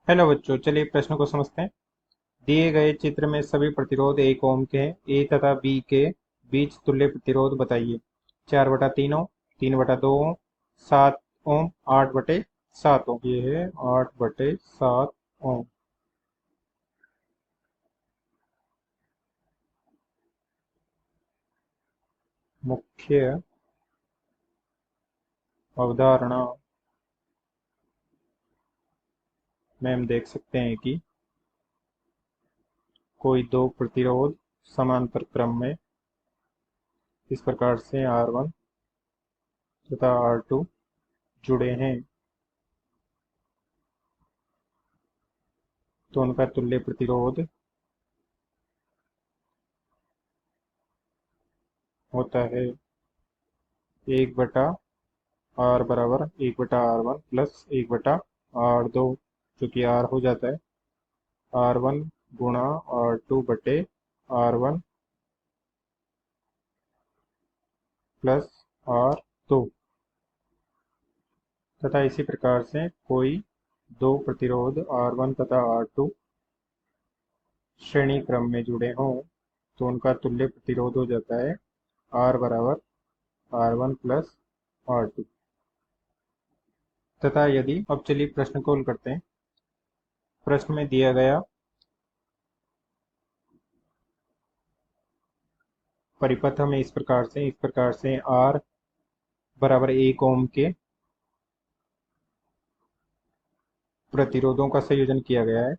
Hello बच्चों, चलिए प्रश्न को समझते हैं। दिए गए चित्र में सभी प्रतिरोध 1 ओम के हैं। ए तथा बी के बीच तुल्य प्रतिरोध बताइए। 4/3 ओम, 3/2 ओम, 7 ओम, 8/7 ओम। ये है 8/7 ओम। मुख्य अवधारणा में हम देख सकते हैं कि कोई दो प्रतिरोध समांतर क्रम में इस प्रकार से R1 तथा R2 जुड़े हैं, तो उनका तुल्य प्रतिरोध होता है 1/R बराबर 1/R1 प्लस 1/R2, जो कि R हो जाता है R1 गुणा R2/R1 प्लस R2। तथा इसी प्रकार से कोई दो प्रतिरोध R1 तथा R2 श्रेणी क्रम में जुड़े हों, तो उनका तुल्य प्रतिरोध हो जाता है R बराबर R1 प्लस R2। तथा यदि, अब चलिए प्रश्न को हल करते हैं। प्रश्न में दिया गया परिपथ हमें इस प्रकार से R बराबर 1 ओम के प्रतिरोधों का संयोजन किया गया है।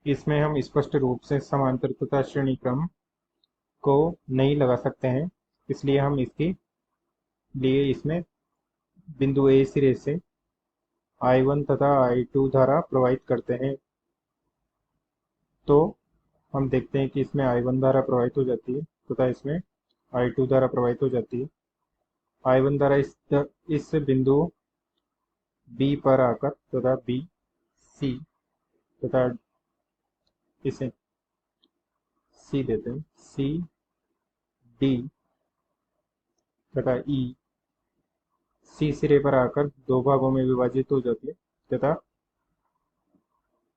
इसमें हम स्पष्ट रूप से समांतर तथा श्रेणी क्रम को नहीं लगा सकते हैं, इसलिए हम इसके लिए इसमें बिंदु ए सिरे से I1 तथा I2 धारा प्रवाहित करते हैं। तो हम देखते हैं कि इसमें I1 धारा प्रवाहित हो जाती है तथा इसमें I2 धारा प्रवाहित हो जाती है। I1 धारा इस बिंदु B पर आकर तथा B C तथा इसे C देते हैं, C D तथा E C सिरे पर आकर दो भागों में विभाजित हो जाती है तथा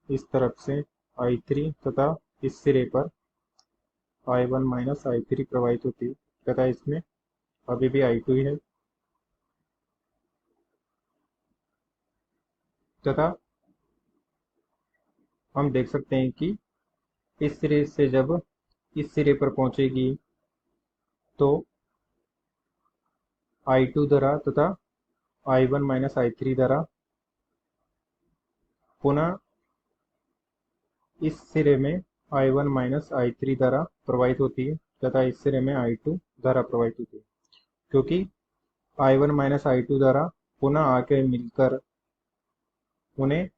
इस तरफ से I3 तथा इस सिरे पर I1 माइनस I3 प्रवाहित होती है तथा इसमें अभी भी I2 ही है। तथा हम देख सकते हैं कि इस सिरे से जब इस सिरे पर पहुंचेगी तो I2 धारा तथा I1 माइनस I3 धारा पुनः इस सिरे में I1 माइनस I3 धारा प्रवाहित होती है तथा इस सिरे में I2 धारा प्रवाहित होती है, क्योंकि I1 माइनस I2 धारा पुनः आके मिलकर उन्हें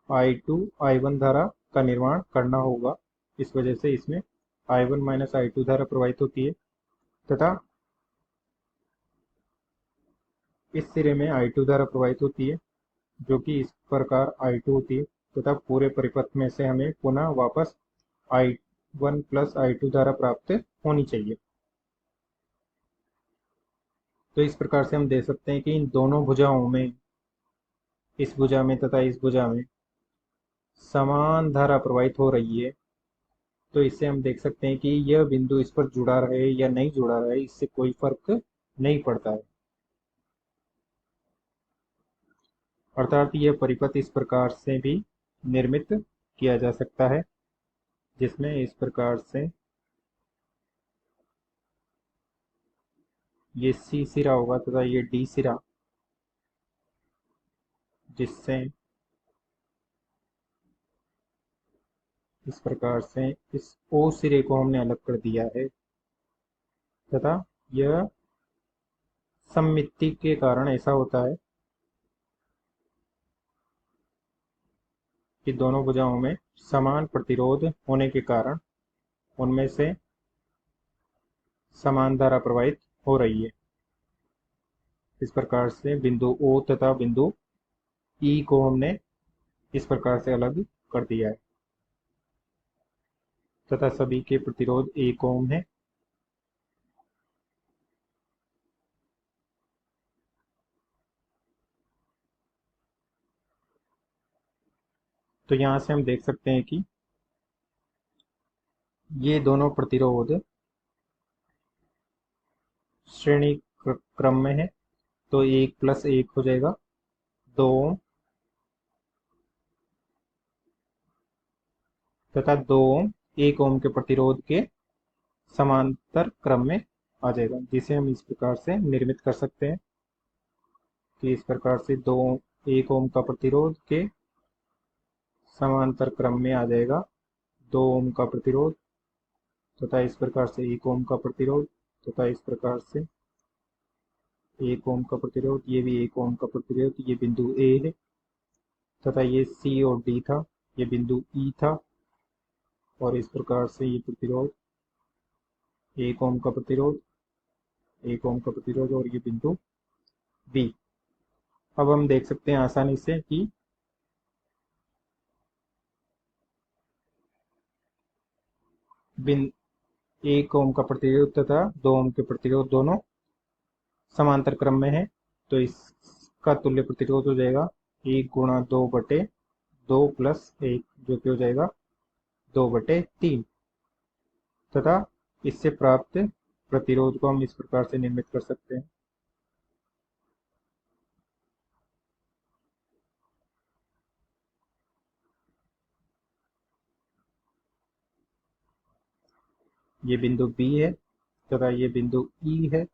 I2 I1 धारा का निर्माण करना होगा। इस वजह से इसमें I1 माइनस I2 धारा प्रवाहित होती है तथा इस सिरे में I2 धारा प्रवाहित होती है, जो कि इस प्रकार I2 होती है तथा पूरे परिपथ में से हमें पुनः वापस I1 प्लस I2 धारा प्राप्त होनी चाहिए। तो इस प्रकार से हम देख सकते हैं कि इन दोनों भुजाओं में, इस भुजा में तथा इस भुजा में समान धारा प्रवाहित हो रही है। तो इससे हम देख सकते हैं कि यह बिंदु इस पर जुड़ा रहे या नहीं जुड़ा रहे, इससे कोई फर्क नहीं पड़ता है। अर्थात यह परिपथ इस प्रकार से भी निर्मित किया जा सकता है, जिसमें इस प्रकार से ये C सिरा होगा तथा ये D सिरा, जिससे इस प्रकार से इस O सिरे को हमने अलग कर दिया है तथा यह सममिति के कारण ऐसा होता है कि दोनों भुजाओं में समान प्रतिरोध होने के कारण उनमें से समान धारा प्रवाहित हो रही है। इस प्रकार से बिंदु O तथा बिंदु E को हमने इस प्रकार से अलग कर दिया है तथा सभी के प्रतिरोध 1 ओम है। तो यहाँ से हम देख सकते हैं कि ये दोनों प्रतिरोध श्रेणी क्रम में है, तो 1+1 हो जाएगा 2 ओम, तथा 2 ओम 1 ओम के प्रतिरोध के समांतर क्रम में आ जाएगा, जिसे हम इस प्रकार से निर्मित कर सकते हैं कि इस प्रकार से 1 ओम का प्रतिरोध के समांतर क्रम में आ जाएगा 2 ओम का प्रतिरोध, तथा इस प्रकार से 1 ओम का प्रतिरोध, तथा इस प्रकार से 1 ओम का प्रतिरोध, ये भी 1 ओम का प्रतिरोध, ये बिंदु ए है, तथा ये सी और डी था, ये बिंदु ई था, और इस प्रकार से ये प्रतिरोध 1 ओम का प्रतिरोध, 1 ओम का प्रतिरोध, और ये बिंदु बी। अब हम देख सकते हैं आसानी से कि बिन 1 ओम का प्रतिरोध तथा 2 ओम के प्रतिरोध दोनों समांतर क्रम में है, तो इसका तुल्य प्रतिरोध हो जाएगा 1 × 2/2 + 1, जो कि हो जाएगा 2/3, तथा इससे प्राप्त प्रतिरोध को हम इस प्रकार से निर्मित कर सकते हैं। ये बिंदु बी है, तथा ये बिंदु ई है,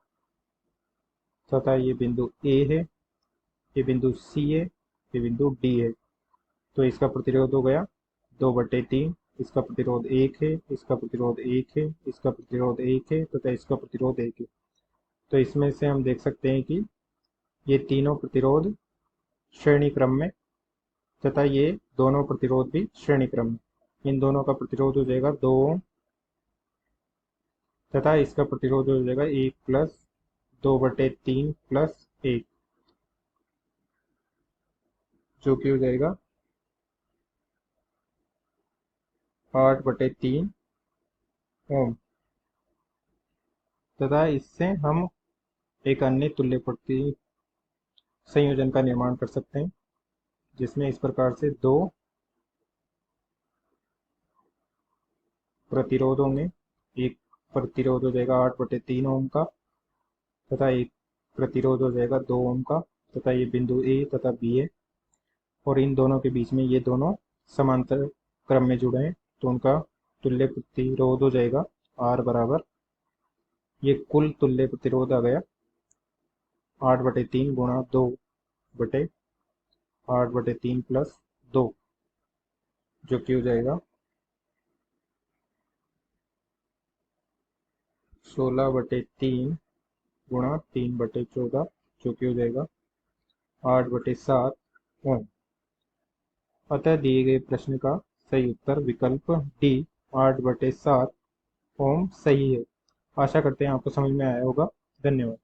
तथा ये बिंदु ए है, ये बिंदु सी है, ये बिंदु डी है। तो इसका प्रतिरोध हो गया 2/3, इसका प्रतिरोध 1 है, इसका प्रतिरोध 1 है, इसका प्रतिरोध 1 है, तथा इसका प्रतिरोध 1 है। तो इसमें से हम देख सकते हैं कि ये तीनों प्रतिरोध श्रेणी क्रम में, तथा ये दोनों प्रतिरोध भी श्रेणी क्रम में। इन दोनों का प्रतिरोध हो जाएगा 2 ओम, तथा इसका प्रतिरोध हो जाएगा 1 + 2/3 + 1, जो कि हो जाएगा 8/3 ओम। तथा इससे हम एक अन्य तुल्य प्रति संयोजन का निर्माण कर सकते हैं, जिसमें इस प्रकार से 2 प्रतिरोध होंगे। एक प्रतिरोध हो जाएगा 8/3 ओम का, तथा एक प्रतिरोध हो जाएगा 2 ओम का, तथा ये बिंदु ए तथा बी है, और इन दोनों के बीच में ये दोनों समांतर क्रम में जुड़े हैं, तो उनका तुल्य प्रतिरोध हो जाएगा R बराबर, ये कुल तुल्य प्रतिरोध आ गया 8/3 × 2/8/3 + 2, जो कि हो जाएगा 16/3 × 3/14, जो कि हो जाएगा 8/7 ओम। अतः दिए गए प्रश्न का सही उत्तर विकल्प डी 8/7 ओम सही है। आशा करते हैं आपको समझ में आया होगा। धन्यवाद।